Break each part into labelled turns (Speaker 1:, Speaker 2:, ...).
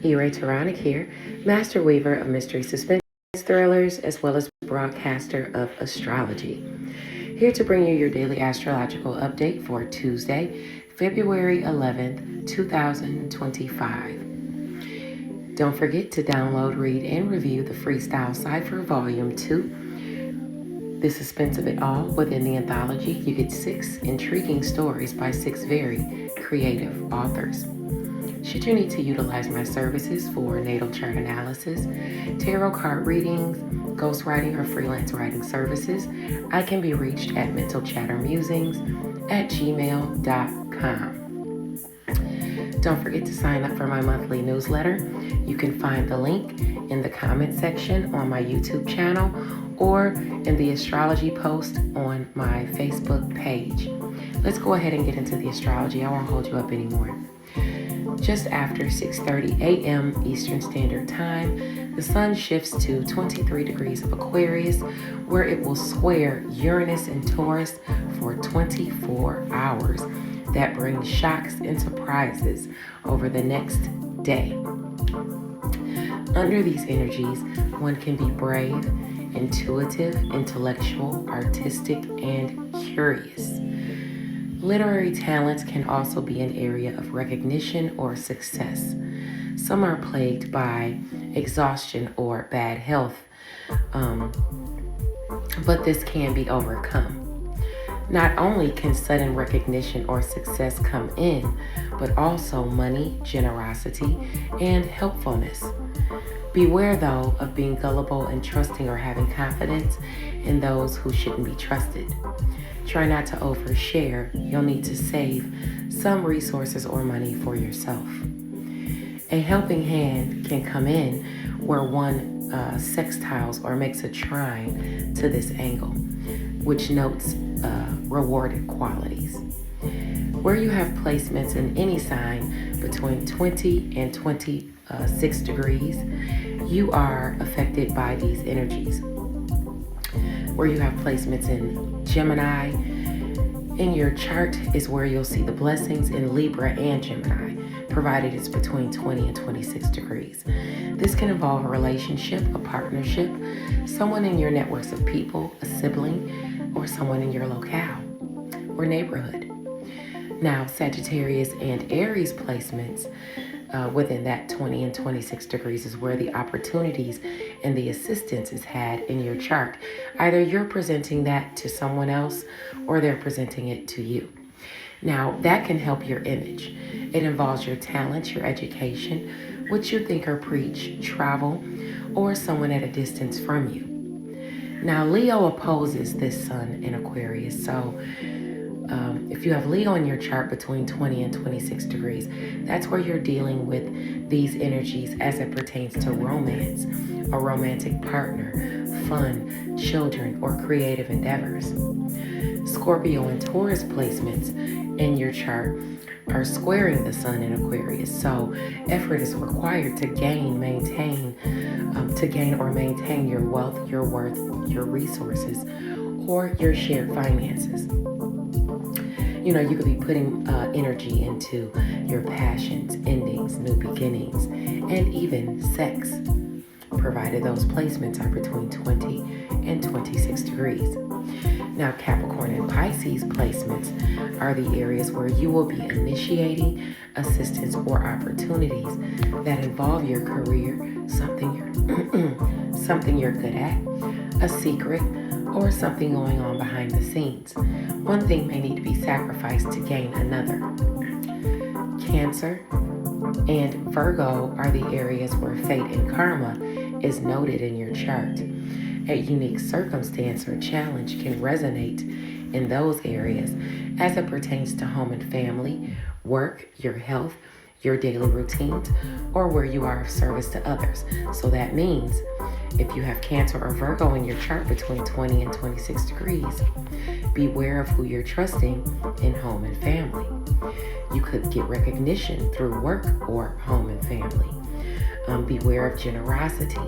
Speaker 1: E-Ray Taronic here, master weaver of mystery suspense thrillers, as well as broadcaster of Astrology. Here to bring you your daily astrological update for Tuesday, February 11th, 2025. Don't forget to download, read, and review the Freestyle Cypher Volume 2, The Suspense of It All. Within the anthology, you get 6 intriguing stories by 6 very creative authors. Should you need to utilize my services for natal chart analysis, tarot card readings, ghostwriting, or freelance writing services, I can be reached at mentalchattermusings@gmail.com. Don't forget to sign up for my monthly newsletter. You can find the link in the comment section on my YouTube channel or in the astrology post on my Facebook page. Let's go ahead and get into the astrology. I won't hold you up anymore. Just after 6:30 a.m. Eastern Standard Time, the sun shifts to 23 degrees of Aquarius, where it will square Uranus and Taurus for 24 hours. That brings shocks and surprises over the next day. Under these energies, one can be brave, intuitive, intellectual, artistic, and curious. Literary talents can also be an area of recognition or success. Some are plagued by exhaustion or bad health, but this can be overcome. Not only can sudden recognition or success come in, but also money, generosity, and helpfulness. Beware, though, of being gullible and trusting or having confidence in those who shouldn't be trusted. Try not to overshare. You'll need to save some resources or money for yourself. A helping hand can come in where one sextiles or makes a trine to this angle, which notes rewarded qualities. Where you have placements in any sign between 20 and 26 degrees, you are affected by these energies. Where you have placements in Gemini in your chart is where you'll see the blessings in Libra and Gemini, provided it's between 20 and 26 degrees. This can involve a relationship, a partnership, someone in your networks of people, a sibling, or someone in your locale or neighborhood. Now, Sagittarius and Aries placements within that 20 and 26 degrees is where the opportunities and the assistance is had in your chart. Either you're presenting that to someone else or they're presenting it to you. Now, that can help your image. It involves your talents, your education, what you think or preach, travel, or someone at a distance from you. Now, Leo opposes this sun in Aquarius, so if you have Leo in your chart between 20 and 26 degrees, that's where you're dealing with these energies as it pertains to romance, a romantic partner, fun, children, or creative endeavors. Scorpio and Taurus placements in your chart are squaring the sun in Aquarius, so effort is required to gain or maintain your wealth, your worth, your resources, or your shared finances. You know, you could be putting energy into your passions, endings, new beginnings, and even sex, provided those placements are between 20 and 26 degrees. Now, Capricorn and Pisces placements are the areas where you will be initiating assistance or opportunities that involve your career, something you're good at, a secret, or something going on behind the scenes. One thing may need to be sacrificed to gain another. Cancer and Virgo are the areas where fate and karma is noted in your chart. A unique circumstance or challenge can resonate in those areas as it pertains to home and family, work, your health, your daily routines, or where you are of service to others. So that means if you have Cancer or Virgo in your chart between 20 and 26 degrees, beware of who you're trusting in home and family. You could get recognition through work or home and family. Beware of generosity,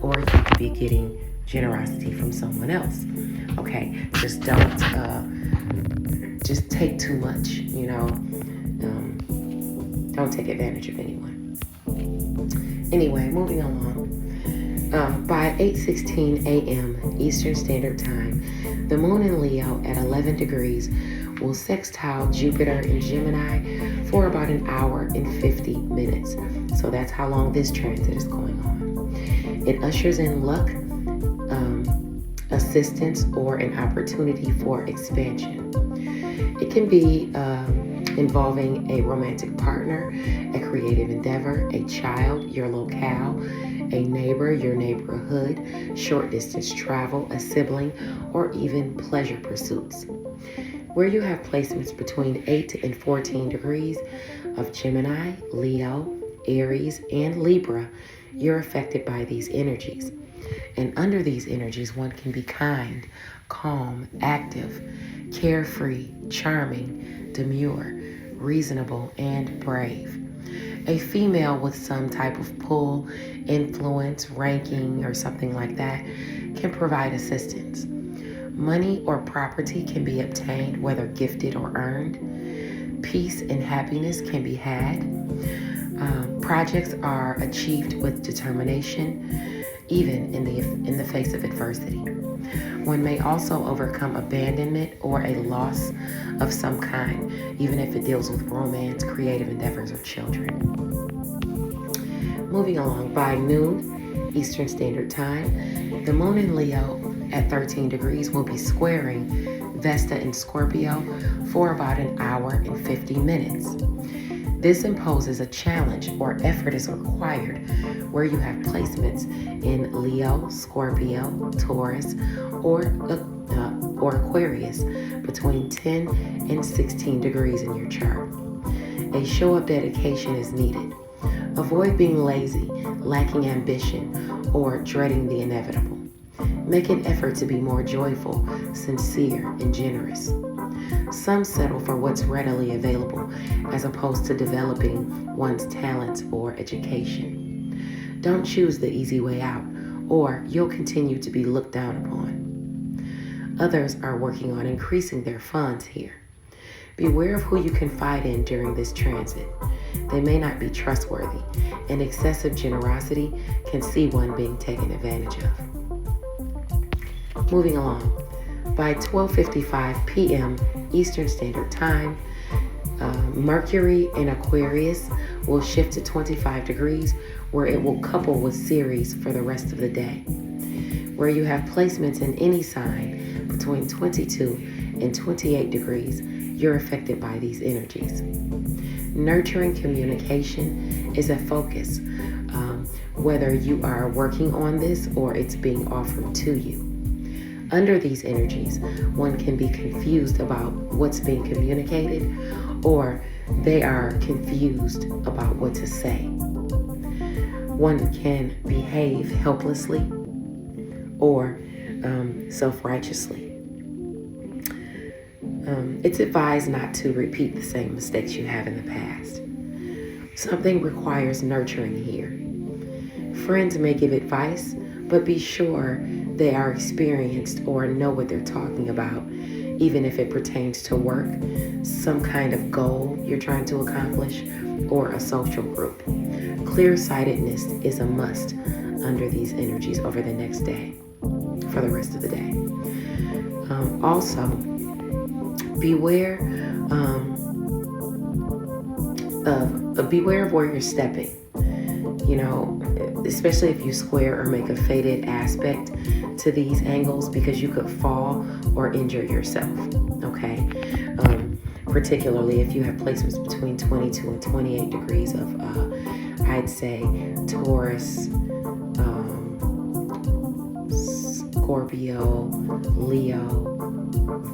Speaker 1: or you could be getting generosity from someone else. Okay, just don't just take too much, don't take advantage of anyone. Anyway, moving along. By 8:16 a.m. Eastern Standard Time, the moon in Leo at 11 degrees will sextile Jupiter in Gemini for about an hour and 50 minutes. So that's how long this transit is going on. It ushers in luck, assistance, or an opportunity for expansion. It can be involving a romantic partner, a creative endeavor, a child, your locale, a neighbor, your neighborhood, short distance travel, a sibling, or even pleasure pursuits. Where you have placements between 8 and 14 degrees of Gemini, Leo, Aries, and Libra, you're affected by these energies. And under these energies, one can be kind, calm, active, carefree, charming, demure, reasonable, and brave. A female with some type of pull, influence, ranking, or something like that can provide assistance. Money or property can be obtained, whether gifted or earned. Peace and happiness can be had. Projects are achieved with determination, even in the face of adversity. One may also overcome abandonment or a loss of some kind, even if it deals with romance, creative endeavors, or children. Moving along, by noon Eastern Standard Time, the moon in Leo at 13 degrees will be squaring Vesta in Scorpio for about an hour and 50 minutes. This imposes a challenge or effort is required where you have placements in Leo, Scorpio, Taurus, or Aquarius between 10 and 16 degrees in your chart. A show of dedication is needed. Avoid being lazy, lacking ambition, or dreading the inevitable. Make an effort to be more joyful, sincere, and generous. Some settle for what's readily available as opposed to developing one's talents or education. Don't choose the easy way out, or you'll continue to be looked down upon. Others are working on increasing their funds here. Beware of who you confide in during this transit. They may not be trustworthy, and excessive generosity can see one being taken advantage of. Moving along, by 12:55 p.m. Eastern Standard Time, Mercury in Aquarius will shift to 25 degrees, where it will couple with Ceres for the rest of the day. Where you have placements in any sign between 22 and 28 degrees, you're affected by these energies. Nurturing communication is a focus, whether you are working on this or it's being offered to you. Under these energies, one can be confused about what's being communicated, or they are confused about what to say. One can behave helplessly or self-righteously. It's advised not to repeat the same mistakes you have in the past. Something requires nurturing here. Friends may give advice, but be sure they are experienced or know what they're talking about, even if it pertains to work, some kind of goal you're trying to accomplish, or a social group. Clear-sightedness is a must under these energies over the next day, for the rest of the day. Also, beware of where you're stepping. You know, especially if you square or make a fated aspect to these angles, because you could fall or injure yourself, okay? Particularly if you have placements between 22 and 28 degrees of, I'd say, Taurus, Scorpio, Leo,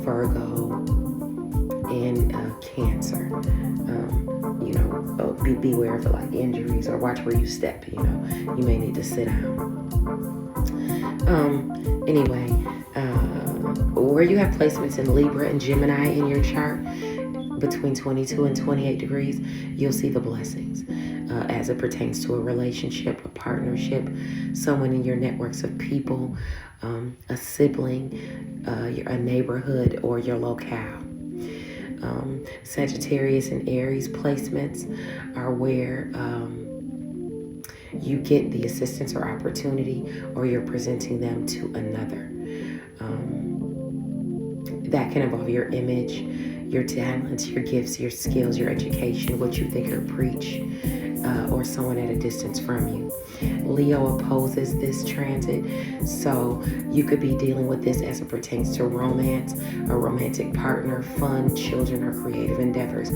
Speaker 1: Virgo, and Cancer. Beware of like injuries, or watch where you step. You may need to sit down. Where you have placements in Libra and Gemini in your chart between 22 and 28 degrees, you'll see the blessings as it pertains to a relationship, a partnership, someone in your networks of people, a sibling, a neighborhood, or your locale. Sagittarius and Aries placements are where you get the assistance or opportunity, or you're presenting them to another. That can involve your image, your talents, your gifts, your skills, your education, what you think or preach, or someone at a distance from you. Leo opposes this transit, so you could be dealing with this as it pertains to romance, a romantic partner, fun, children, or creative endeavors.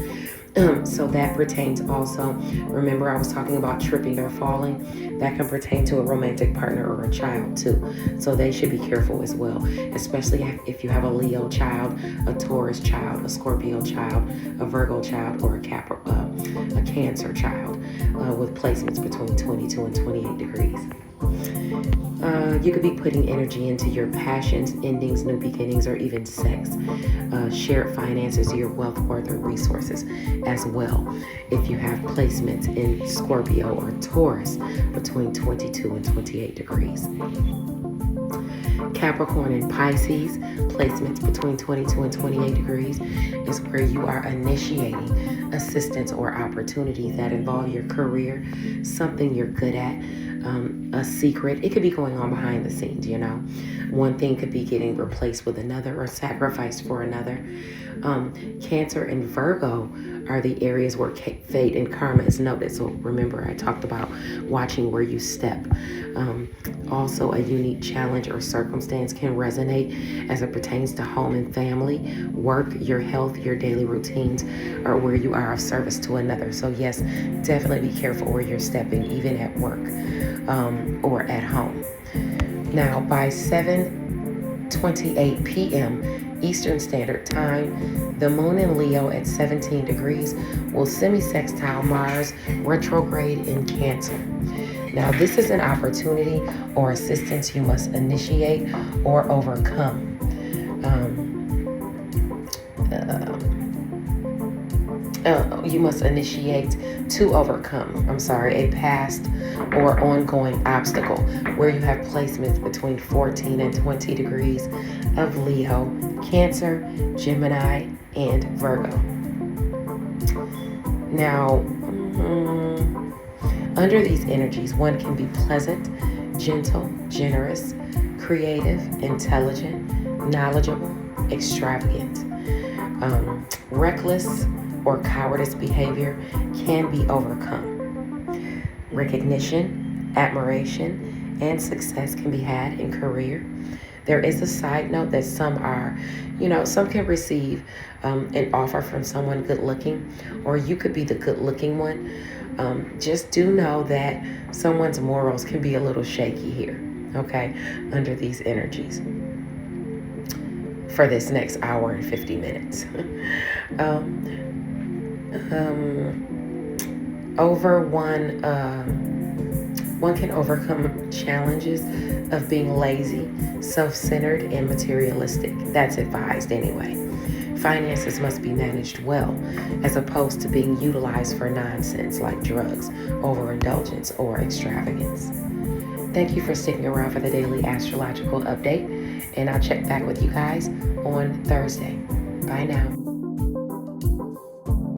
Speaker 1: So that pertains also. Remember, I was talking about tripping or falling. That can pertain to a romantic partner or a child too. So they should be careful as well, especially if you have a Leo child, a Taurus child, a Scorpio child, a Virgo child, or a Cancer child with placements between 22 and 28 degrees. You could be putting energy into your passions, endings, new beginnings, or even sex, shared finances, your wealth, worth, or resources as well. If you have placements in Scorpio or Taurus between 22 and 28 degrees. Capricorn and Pisces, placements between 22 and 28 degrees, is where you are initiating assistance or opportunities that involve your career, something you're good at, a secret. It could be going on behind the scenes, you know. One thing could be getting replaced with another or sacrificed for another. Cancer and Virgo are the areas where fate and karma is noted. So remember, I talked about watching where you step. Also, a unique challenge or circumstance can resonate as it pertains to home and family, work, your health, your daily routines, or where you are of service to another. So yes, definitely be careful where you're stepping, even at work or at home. Now, by 7:28 p.m. Eastern Standard Time, the moon in Leo at 17 degrees will semi-sextile Mars retrograde in Cancer. Now, this is an opportunity or assistance you must initiate or overcome. You must initiate to overcome, a past or ongoing obstacle where you have placements between 14 and 20 degrees of Leo, Cancer, Gemini, and Virgo. Now, under these energies, one can be pleasant, gentle, generous, creative, intelligent, knowledgeable, extravagant. Reckless or cowardice behavior can be overcome. Recognition, admiration, and success can be had in career. There is a side note that some can receive an offer from someone good looking, or you could be the good looking one. Just do know that someone's morals can be a little shaky here, okay, under these energies for this next hour and 50 minutes. One can overcome challenges of being lazy, self-centered, and materialistic. That's advised anyway. Finances must be managed well, as opposed to being utilized for nonsense like drugs, overindulgence, or extravagance. Thank you for sticking around for the daily astrological update, and I'll check back with you guys on Thursday. Bye now.